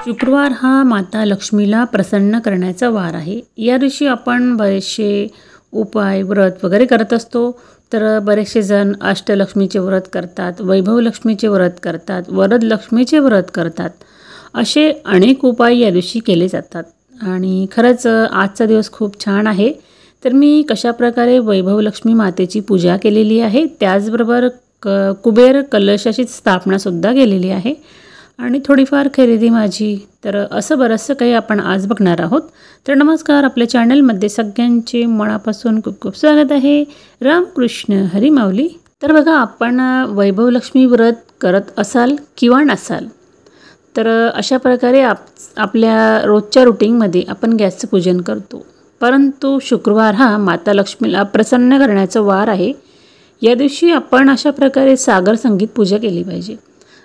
शुक्रवार हा माता लक्ष्मीला प्रसन्न करण्याचा वार आहे। या दिवशी आपण बरेचसे उपाय व्रत वगैरे करत असतो। तर बरेचसे जण अष्टलक्ष्मीचे व्रत करतात, वैभव लक्ष्मीचे व्रत करतात, वरद लक्ष्मीचे व्रत करतात। असे अनेक उपाय या दिवशी केले जातात आणि खरंच आजचा दिवस खूप छान आहे। तर मी कशा प्रकारे वैभव लक्ष्मी मातेची पूजा केलेली आहे, त्याचबरोबर कुबेर कलशाची स्थापना सुद्धा केलेली आहे आणि थोडीफार खरेदी माझी। तर असं बरंचसं काही आपण आज बघणार आहोत। तर नमस्कार, आपल्या चॅनलमध्ये सगळ्यांचे मनापासून खूप खूप स्वागत आहे। रामकृष्ण हरी माऊली। तर बघा, आपण वैभव लक्ष्मी व्रत करत असाल किंवा नसाल, तर अशा प्रकारे आपल्या रोजच्या रुटीनमध्ये आपण गॅसचं पूजन करतो। परंतु शुक्रवार हा माता लक्ष्मीला प्रसन्न करण्याचा वार आहे। या दिवशी आपण अशा प्रकारे सागर संगीत पूजा केली पाहिजे।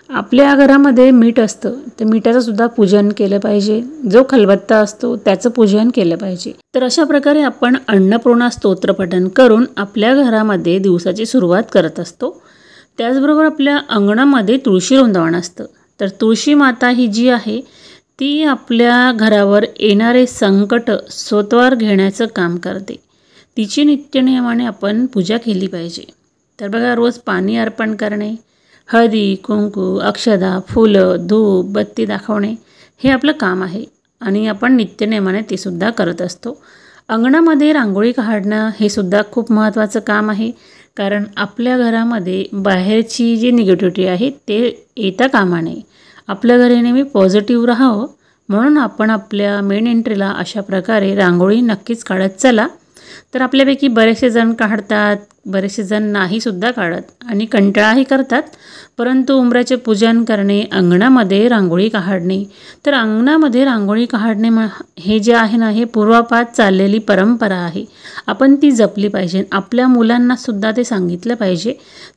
आपल्या घरामध्ये मीठ असतं, तर मिठाचं सुद्धा पूजन केलं पाहिजे। जो खलबत्ता असतो त्याचं पूजन केलं पाहिजे। तर अशा प्रकारे आपण अन्नपूर्णा स्तोत्र पठण करून आपल्या घरामध्ये दिवसाची सुरुवात करत असतो। त्याचबरोबर आपल्या अंगणामध्ये तुळशी वृंदावन असतं। तर तुळशी माता ही जी आहे ती आपल्या घरावर येणारे संकट स्वतःवर घेण्याचं काम करते। तिची नित्यनियमाने आपण पूजा केली पाहिजे। तर बघा, रोज पाणी अर्पण करणे, हळदी कुंकू अक्षदा फुलं धूप बत्ती दाखवणे हे आपलं काम आहे आणि आपण नित्यनेमाने ते सुद्धा करत असतो। अंगणामध्ये रांगोळी काढणं हे सुद्धा खूप महत्त्वाचं काम आहे, कारण आपल्या घरामध्ये बाहेरची जी निगेटिव्हिटी आहे ते येता कामा नये। आपल्या घरी नेहमी पॉझिटिव्ह राहावं म्हणून आपण आपल्या मेन एंट्रीला अशा प्रकारे रांगोळी नक्कीच काढत चला। तर आपल्यापैकी बरेचसे जण काढतात, बरेचसे जण नाही सुद्धा काढत आणि कंटाळाही करतात। परंतु उंबऱ्याचे पूजन करणे, अंगणामध्ये रांगोळी काढणे, तर अंगणामध्ये रांगोळी काढणे हे जे आहे ना, हे पूर्वापार चाललेली परंपरा आहे। आपण ती जपली पाहिजे। आपल्या मुलांना सुद्धा ते सांगितलं पाहिजे,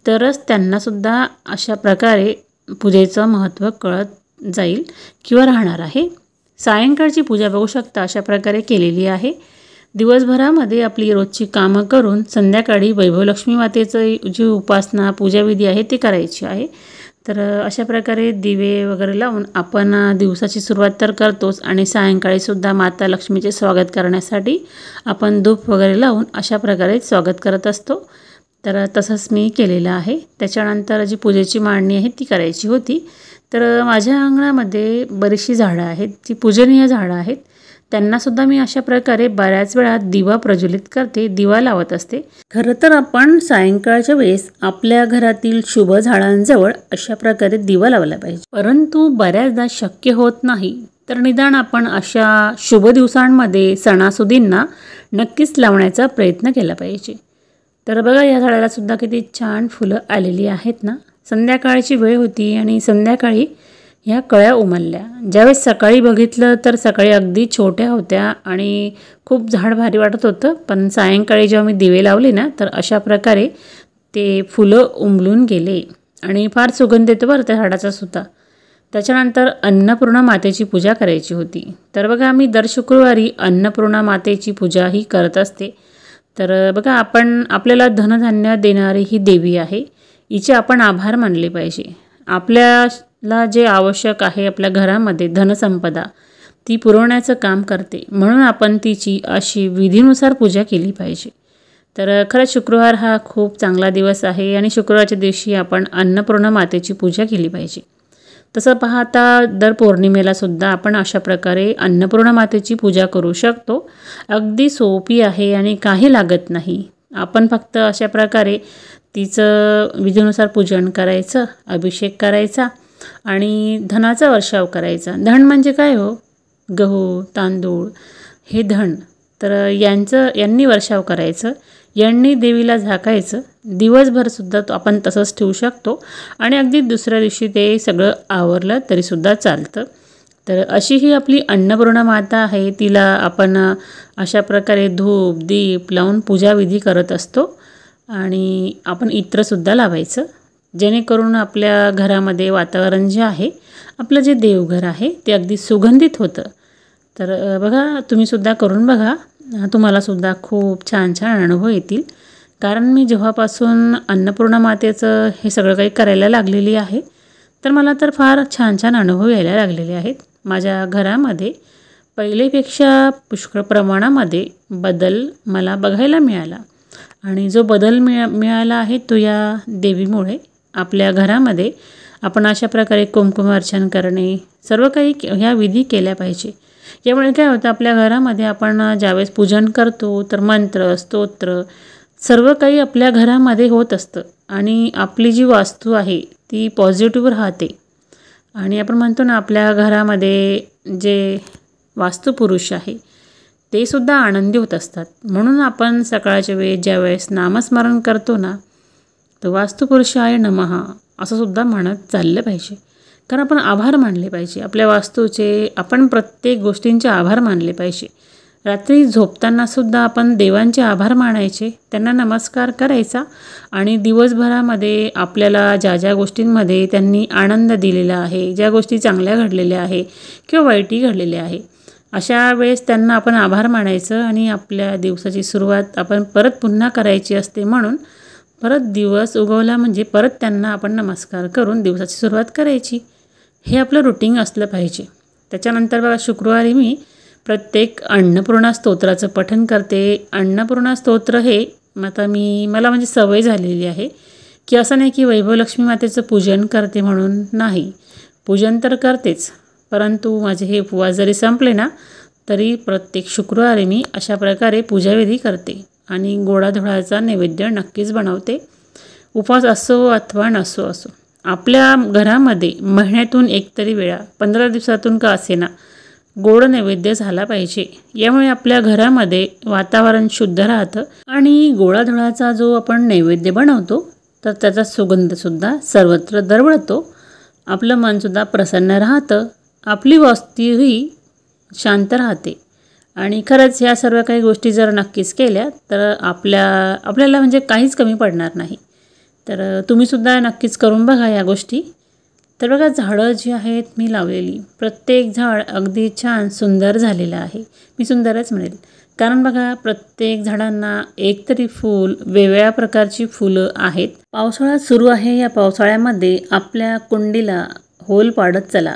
तरच त्यांना सुद्धा अशा प्रकारे पूजेचं महत्त्व कळत जाईल किंवा राहणार आहे। सायंकाळची पूजा बघू शकता अशा प्रकारे केलेली आहे। दिवसभरामध्ये आपली रोजची कामं करून संध्याकाळी वैभव लक्ष्मी मातेचं जी उपासना पूजाविधी आहे ती करायची आहे। तर अशा प्रकारे दिवे वगैरे लावून आपण दिवसाची सुरुवात तर करतोच आणि सायंकाळीसुद्धा माता लक्ष्मीचे स्वागत करण्यासाठी आपण धूप वगैरे लावून अशा प्रकारे स्वागत करत असतो। तर तसंच मी केलेलं आहे। त्याच्यानंतर जी पूजेची मांडणी आहे ती करायची होती। तर माझ्या अंगणामध्ये बरीचशी झाडं आहेत, जी पूजनीय झाडं आहेत, त्यांनासुद्धा मी अशा प्रकारे बऱ्याच वेळा दिवा प्रज्वलित करते, दिवा लावत असते। खरं तर आपण सायंकाळच्या वेळेस आपल्या घरातील शुभ झाडांजवळ अशा प्रकारे दिवा लावला पाहिजे, परंतु बऱ्याचदा शक्य होत नाही। तर निदान आपण अशा शुभ दिवसांमध्ये सणासुदींना नक्कीच लावण्याचा प्रयत्न केला पाहिजे। तर बघा, या झाडाला सुद्धा किती छान फुलं आलेली आहेत ना। संध्याकाळची वेळ होती आणि संध्याकाळी ह्या कळ्या उमलल्या। ज्यावेळेस सकाळी बघितलं तर सकाळी अगदी छोट्या होत्या आणि खूप झाड भारी वाटत होतं, पण सायंकाळी जेव्हा मी दिवे लावले ना, तर अशा प्रकारे ते फुलं उमलून गेले आणि फार सुगंध येतो बरं त्या झाडाचा सुद्धा। त्याच्यानंतर अन्नपूर्णा मातेची पूजा करायची होती। तर बघा, मी दर शुक्रवारी अन्नपूर्णा मातेची पूजा ही करत असते। तर बघा, आपण आपल्याला धनधान्य देणारी ही देवी आहे, हिचे आपण आभार मानले पाहिजे। आपल्याला जे आवश्यक आहे आपल्या घरामध्ये धनसंपदा ती पुरवण्याचं काम करते, म्हणून आपण तिची अशी विधीनुसार पूजा केली पाहिजे। तर खरंच शुक्रवार हा खूप चांगला दिवस आहे आणि शुक्रवारच्या दिवशी आपण अन्नपूर्णा मातेची पूजा केली पाहिजे। तसं पाहता दर पौर्णिमेला सुद्धा आपण अशा प्रकारे अन्नपूर्णा मातेची पूजा करू शकतो। अगदी सोपी आहे आणि काही लागत नाही। आपण फक्त अशा प्रकारे तिचं विधीनुसार पूजन करायचं, अभिषेक करायचा आणि धनाचा वर्षाव करायचा। धन म्हणजे काय हो? गहू तांदूळ हे धन। तर यांनी वर्षाव करायचं, यांनी देवीला झाकायचं। दिवसभरसुद्धा आपण तसंच ठेवू शकतो आणि अगदी दुसऱ्या दिवशी ते सगळं आवरलं तरीसुद्धा चालतं। तर अशी ही आपली अन्नपूर्णा माता आहे, तिला आपण अशा प्रकारे धूप दीप लावून पूजाविधी करत असतो आणि आपण इत्रसुद्धा लावायचं, जेणेकरून आपल्या घरामध्ये वातावरण जे आहे, आपलं जे देवघर आहे ते अगदी सुगंधित होतं। तर बघा, तुम्हीसुद्धा करून बघा, तुम्हालासुद्धा खूप छान छान अनुभव येतील। कारण मी जेव्हापासून अन्नपूर्णा मातेचं हे सगळं काही करायला लागलेली आहे, तर मला तर फार छान छान अनुभव यायला लागलेले आहेत। माझ्या घरामध्ये पहिलेपेक्षा पुष्कळ प्रमाणामध्ये बदल मला बघायला मिळाला आणि जो बदल मिळाला आहे तो या देवीमुळे. आपल्या घरामध्ये आपण अशा प्रकारे कुंकुमार्चन करणे, सर्व काही ह्या विधी केल्या पाहिजे. यामुळे काय होतं, आपल्या घरामध्ये आपण ज्यावेळेस पूजन करतो तर मंत्र, स्तोत्र सर्व काही आपल्या घरामध्ये होत असतं आणि आपली जी वास्तू आहे ती पॉझिटिव्ह राहते. आणि आपण म्हणतो ना, आपल्या घरामध्ये जे वास्तुपुरुष आहे ते सुद्धा आनंदी होत असतात. म्हणून आपण सकाळच्या वेळेस ज्यावेळेस नामस्मरण करतो ना, तर वास्तुपुरुषाय नमः असं सुद्धा म्हणत चाललं पाहिजे. कारण आपण आभार मानले पाहिजे आपल्या वास्तूचे. आपण प्रत्येक गोष्टींचे आभार मानले पाहिजे. रात्री झोपतानासुद्धा आपण देवांचे आभार मानायचे, त्यांना नमस्कार करायचा आणि दिवसभरामध्ये आपल्याला ज्या ज्या गोष्टींमध्ये त्यांनी आनंद दिलेला आहे, ज्या गोष्टी चांगल्या घडलेल्या आहे किंवा वाईटही घडलेल्या आहे, अशा वेळेस त्यांना आपण आभार मानायचं आणि आपल्या दिवसाची सुरुवात आपण परत पुन्हा करायची असते. म्हणून परत दिवस उगवला म्हणजे परत त्यांना आपण नमस्कार करून दिवसाची सुरुवात करायची. हे आपलं रुटीन असलं पाहिजे. त्याच्यानंतर बघा, शुक्रवारी मी प्रत्येक अन्नपूर्णा स्तोत्राचं पठण करते. अन्नपूर्णा स्तोत्र हे मला म्हणजे सवय झालेली आहे की असं नाही की वैभवलक्ष्मी मातेचं पूजन करते म्हणून नाही. पूजन तर करतेच, परंतु माझे हे उपवास जरी संपले ना तरी प्रत्येक शुक्रवारी मी अशा प्रकारे पूजाविधी करते आणि गोडाधोडाचा नैवेद्य नक्कीच बनवते. उपवास असो अथवा नसो असो, आपल्या घरामध्ये महिन्यातून एकतरी वेळा 15 दिवसातून का असेना गोड नैवेद्य झाला पाहिजे. यामुळे आपल्या घरामध्ये वातावरण शुद्ध राहतं आणि गोडाधोडाचा जो आपण नैवेद्य बनवतो तर त्याचा सुगंधसुद्धा सर्वत्र दरवळतो. आपलं मनसुद्धा प्रसन्न राहतं, आपली वस्तीही शांत राहते. आणि खरंच ह्या सर्व काही गोष्टी जर नक्कीच केल्या तर आपल्याला म्हणजे काहीच कमी पडणार नाही. तर तुम्हीसुद्धा नक्कीच करून बघा या गोष्टी. तर बघा, झाडं जी आहेत मी लावलेली, प्रत्येक झाड अगदी छान सुंदर झालेलं आहे. मी सुंदरच म्हणेल, कारण बघा प्रत्येक झाडांना एकतरी फूल, वेगवेगळ्या प्रकारची फुलं आहेत. पावसाळा सुरू आहे, या पावसाळ्यामध्ये आपल्या कुंडीला होल पाडत चला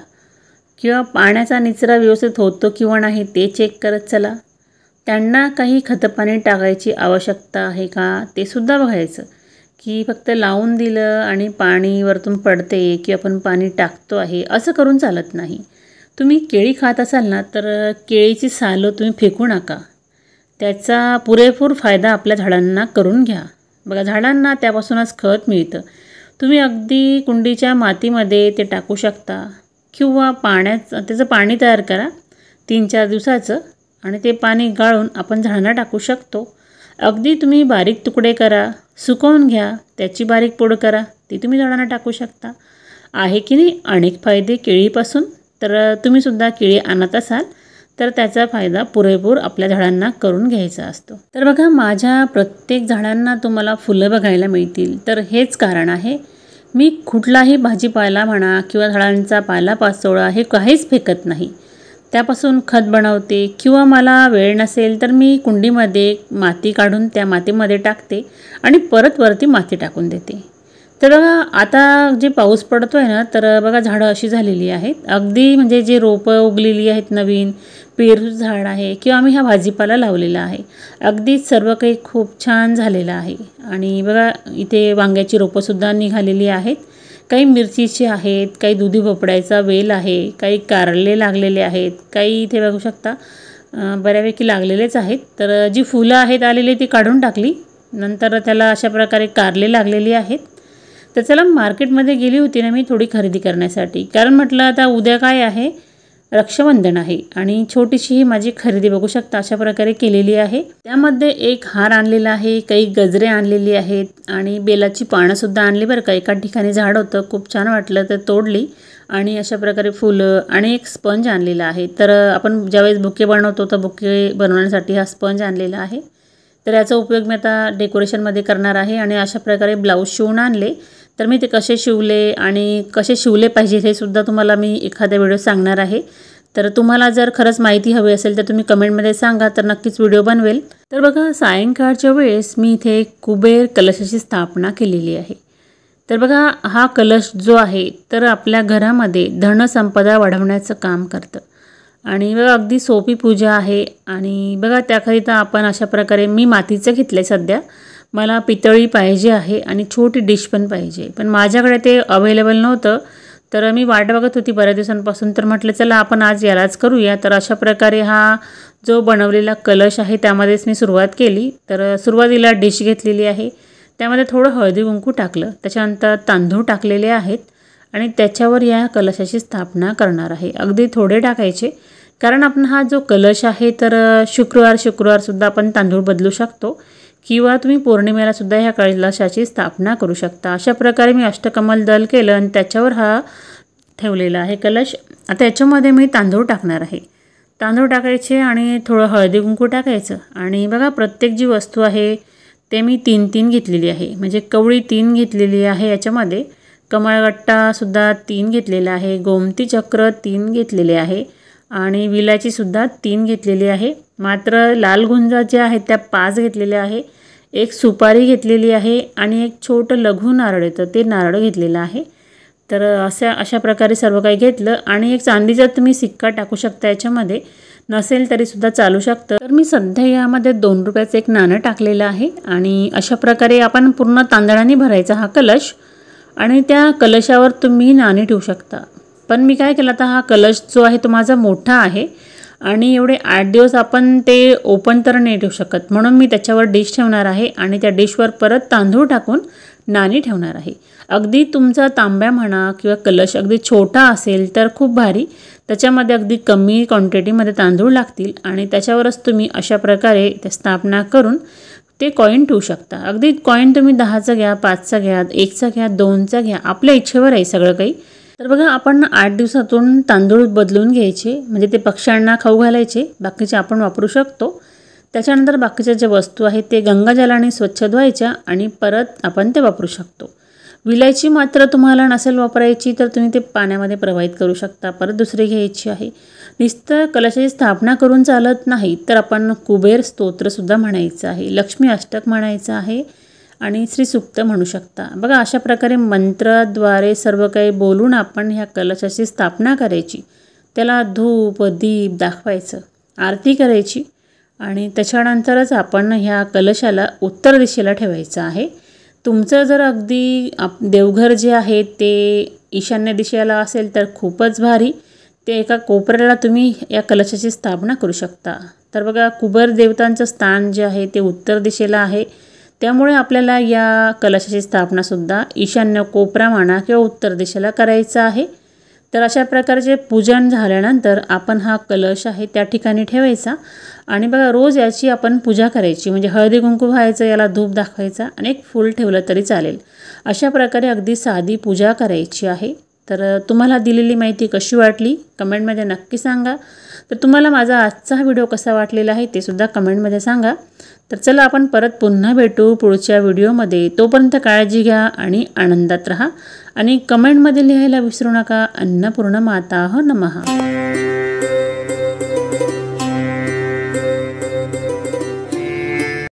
किंवा पाण्याचा निचरा व्यवस्थित होतो किंवा नाही ते चेक करत चला. त्यांना काही खतपाणी टाकायची आवश्यकता आहे का ते सुद्धा बघायचं, की फक्त लावून दिलं आणि पाणी वरतून पडते की आपण पाणी टाकतो आहे असं करून चालत नाही. तुम्ही केळी खात असाल ना तर केळीची सालं तुम्ही फेकू नका, त्याचा पुरेपूर फायदा आपल्या झाडांना करून घ्या. बघा, झाडांना त्यापासूनच खत मिळतं. तुम्ही अगदी कुंडीच्या मातीमध्ये ते टाकू शकता किंवा त्याचं पाणी तयार करा 3-4 दिवसाचं आणि ते पाणी गाळून आपण झाडांना टाकू शकतो. अगदी तुम्ही बारीक तुकडे करा, सुकवून घ्या, त्याची बारीक पूड करा, ती तुम्ही झाडांना टाकू शकता. आहे की नाही अनेक फायदे केळीपासून. तर तुम्हीसुद्धा केळी आणत असाल तर त्याचा फायदा पुरेपूर आपल्या झाडांना करून घ्यायचा असतो. तर बघा, माझ्या प्रत्येक झाडांना तुम्हाला फुलं बघायला मिळतील तर हेच कारण आहे. मी कुठलाही भाजीपाला म्हणा किंवा झाडांचा पालापाचोळा हे काहीच फेकत नाही. त्यापासून खत बनवते किंवा मला वेळ नसेल तर मी कुंडीमध्ये माती काढून त्या मातीमध्ये टाकते आणि परत वरती माती टाकून देते. तर बघा, आता जे पाऊस पडतो आहे ना तर बघा झाडं अशी झालेली आहेत, अगदी म्हणजे जे रोपं उगलेली आहेत, नवीन पेरू झाड आहे किंवा आम्ही हा भाजीपाला लावलेला आहे, अगदी सर्व काही खूप छान झालेलं आहे. आणि बघा, इथे वांग्याची रोपंसुद्धा निघालेली आहेत, काही मिरचीचे आहेत, काही दुधी भोपळ्याचा वेल आहे, काही कारले लागलेले आहेत, काही इथे बघू शकता बऱ्यापैकी लागलेलेच आहेत. तर जी फुलं आहेत आलेली ती काढून टाकली, नंतर त्याला अशा प्रकारे कारले लागलेली आहेत. तर चला, मार्केटमध्ये गेली होती ना मी थोडी खरेदी करण्यासाठी, कारण म्हटलं आता उद्या काय आहे, रक्षाबंधन आहे आणि छोटीशी ही माझी खरेदी बघू शकता अशा प्रकारे केलेली आहे. त्यामध्ये एक हार आणलेला आहे, काही गजरे आणलेली आहेत आणि बेलाची पानंसुद्धा आणली बरं का. एका ठिकाणी झाड होतं, खूप छान वाटलं तर तोडली आणि अशा प्रकारे फुलं आणि एक स्पंज आणलेला आहे. तर आपण ज्यावेळेस बुके बनवतो तर बुके बनवण्यासाठी हा स्पंज आणलेला आहे. तर याचा उपयोग मी आता डेकोरेशनमध्ये करणार आहे. आणि अशा प्रकारे ब्लाऊज शिवून आणले, तर मी ते कसे शिवले आणि कसे शिवले पाहिजे हे सुद्धा तुम्हाला मी एखाद्या व्हिडिओ सांगणार आहे. तर तुम्हाला जर खरंच माहिती हवी असेल तर तुम्ही कमेंटमध्ये सांगा, तर नक्कीच व्हिडिओ बनवेल. तर बघा, सायंकाळच्या वेळेस मी इथे कुबेर कलशाची स्थापना केलेली आहे. तर बघा हा कलश जो आहे तर आपल्या घरामध्ये धनसंपदा वाढवण्याचं काम करतं आणि बघा अगदी सोपी पूजा आहे। आणि बघा त्याकरिता आपण अशा प्रकारे मी मातीचं घेतलं आहे सध्या, मला पितळी पाहिजे आहे आणि छोटी डिश पण पाहिजे, पण माझ्याकडे ते अवेलेबल नव्हतं तर मी वाट बघत होती बऱ्याच दिवसांपासून, तर म्हटलं चला आपण आज यालाच करूया। तर अशा प्रकारे हा जो बनवलेला कलश आहे त्यामध्येच मी सुरुवात केली। तर सुरुवातीला डिश घेतलेली आहे, त्यामध्ये थोडं हळदी कुंकू टाकलं, त्याच्यानंतर तांदूळ टाकलेले आहेत आणि त्याच्यावर या कलशाची स्थापना करणार आहे। अगदी थोडे टाकायचे, कारण आपण हा जो कलश आहे तर शुक्रवार सुद्धा आपण तांदूळ बदलू शकतो किंवा तुम्ही पौर्णिमेला सुद्धा ह्या कलशाची स्थापना करू शकता। अशा प्रकारे मी अष्टकमल दल केलं आणि त्याच्यावर हा ठेवलेला आहे कलश। आता याच्यामध्ये मी तांदूळ टाकणार आहे, तांदूळ टाकायचे आणि थोडं हळदी कुंकू टाकायचं। आणि बघा प्रत्येक जी वस्तू आहे ते मी 3 घेतलेली आहे, म्हणजे कवळी 3 घेतलेली आहे, याच्यामध्ये कमळगट्टासुद्धा 3 घेतलेला आहे, गोमती चक्र 3 घेतलेले आहे आणि विलायचीसुद्धा 3 घेतलेली आहे। मात्र लाल गुंजा ज्या आहेत त्या 5 घेतलेल्या आहे, एक सुपारी घेतलेली आहे आणि एक छोटं लघु नारळ येतं ते नारळ घेतलेलं आहे। तर अशा प्रकारे सर्व काही घेतलं आणि एक चांदीचा तुम्ही सिक्का टाकू शकता, याच्यामध्ये नसेल तरी सुद्धा चालू शकतं। तर मी सध्या यामध्ये 2 रुपयाचं एक नाणं टाकलेलं आहे आणि अशा प्रकारे आपण पूर्ण तांदळाने भरायचा हा कलश आणि त्या कलशावर तुम्ही नाणी ठेवू शकता। पण मी काय केलं, आता हा कलश जो आहे तो माझा मोठा आहे आणि एवढे 8 दिवस आपण ते ओपन तर नाही ठेवू शकत, म्हणून मी त्याच्यावर डिश ठेवणार आहे आणि त्या डिशवर परत तांदूळ टाकून नाणी ठेवणार आहे। अगदी तुमचा तांब्या म्हणा किंवा कलश अगदी छोटा असेल तर खूप भारी, त्याच्यामध्ये अगदी कमी क्वांटिटीमध्ये तांदूळ लागतील आणि त्याच्यावरच तुम्ही अशा प्रकारे ते स्थापना करून ते कॉईन ठेवू शकता। अगदी कॉईन तुम्ही 10चा घ्या, 5चा घ्या, 1चा घ्या, 2चा घ्या, आपल्या इच्छेवर आहे सगळं काही। तर बघा आपण 8 दिवसातून तांदूळ बदलून घ्यायचे, म्हणजे ते पक्ष्यांना खाऊ घालायचे, बाकीचे आपण वापरू शकतो। त्याच्यानंतर बाकीच्या ज्या वस्तू आहेत ते गंगाजलाने स्वच्छ धुवायच्या आणि परत आपण ते वापरू शकतो। विलायची मात्र तुम्हाला नसेल वापरायची तर तुम्ही ते पाण्यामध्ये प्रवाहित करू शकता, परत दुसरी घ्यायची आहे। नुसतं कलशाची स्थापना करून चालत नाही, तर आपण कुबेर स्तोत्रसुद्धा म्हणायचं आहे, लक्ष्मी अष्टक म्हणायचं आहे आणि श्रीसूक्त म्हणू शकता। बघा अशा प्रकारे मंत्राद्वारे सर्व काही बोलून आपण ह्या कलशाची स्थापना करायची, त्याला धूप दीप दाखवायचं, आरती करायची आणि त्याच्यानंतरच आपण ह्या कलशाला उत्तर दिशेला ठेवायचं आहे। तुमचं जर अगदी देवघर जे आहे ते ईशान्य दिशेला असेल तर खूपच भारी, ते एका कोपऱ्याला तुम्ही या कलशाची स्थापना करू शकता। तर बघा कुबेर देवतांचं स्थान जे आहे ते उत्तर दिशेला आहे, त्यामुळे आपल्याला या कलशाची स्थापनासुद्धा ईशान्य कोपरा म्हणा किंवा उत्तर दिशेला करायचं आहे। तर अशा प्रकारचे पूजन झाल्यानंतर आपण हा कलश आहे त्या ठिकाणी ठेवायचा आणि बघा रोज याची आपण पूजा करायची, म्हणजे हळदी कुंकू व्हायचं, याला धूप दाखवायचा आणि एक फूल ठेवलं तरी चालेल। अशा प्रकारे अगदी साधी पूजा करायची आहे। तर तुम्हाला दिलेली माहिती कशी वाटली कमेंटमध्ये नक्की सांगा। तर तुम्हाला माझा आजचा हा व्हिडिओ कसा वाटलेला आहे ते सुद्धा कमेंटमध्ये सांगा। तर चला आपण परत पुन्हा भेटू पुढच्या व्हिडिओमध्ये, तोपर्यंत काळजी घ्या आणि आनंदात राहा आणि कमेंटमध्ये लिहायला विसरू नका अन्नपूर्णा माताः नमः।